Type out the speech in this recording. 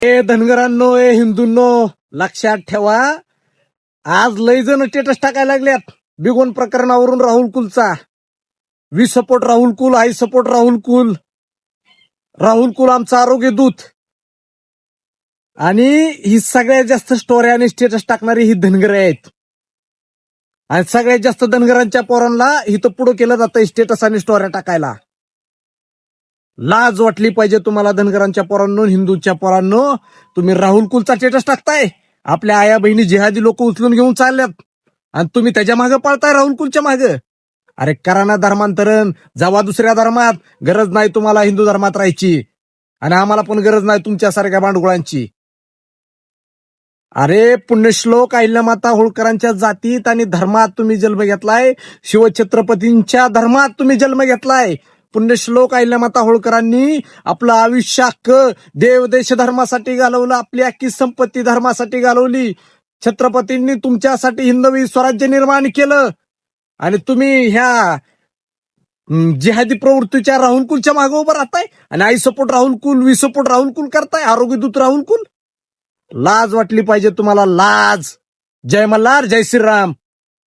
ए धनगरांनो, ए हिंदूंनो, लक्षात ठेवा, आज लय जण स्टेटस टाकायला लागल्यात बिगोन प्रकरणावरून राहुल कुलचा. We support Rahul Kul, I support Rahul Kul, Rahul Kul आमचा आरोग्य दूत. आणि ही सगळ्यात जास्त स्टोऱ्या आणि स्टेटस टाकणारी ही धनगर आहेत. आणि सगळ्यात जास्त धनगरांच्या पोरांना इथं पुढं केलं जातं स्टेटस आणि स्टोऱ्या टाकायला. लाज वाटली पाहिजे तुम्हाला धनगरांच्या पोरांनो, हिंदूंच्या पोरांनो. तुम्ही राहुल कुलचा स्टेटस टाकताय, आपल्या आया बहिणी जिहादी लोक उचलून घेऊन चालल्यात आणि तुम्ही त्याच्या मागे पळताय राहुल कुलच्या मागे. अरे करा ना धर्मांतरण, जावा दुसऱ्या धर्मात. गरज नाही तुम्हाला हिंदू धर्मात राहायची आणि आम्हाला पण गरज नाही तुमच्यासारख्या भांडुळांची. अरे पुण्यश्लोक अहिल्यामाता होळकरांच्या जातीत आणि धर्मात तुम्ही जन्म घेतलाय, शिवछत्रपतींच्या धर्मात तुम्ही जन्म घेतलाय. पुण्यश्लोक अहिल्यामाता होळकरांनी आपलं आयुष्य देवदेश धर्मासाठी घालवलं, आपली अख्खी संपत्ती धर्मासाठी घालवली. छत्रपतींनी तुमच्यासाठी हिंदवी स्वराज्य निर्माण केलं आणि तुम्ही ह्या जिहादी प्रवृत्तीच्या राहुल कुलच्या मागे उभं राहताय आणि I support Rahul Kul, we support Rahul Kul करताय, आरोग्य दूत राहुल कुल. लाज वाटली पाहिजे तुम्हाला, लाज. जय मल्हार, जय श्रीराम.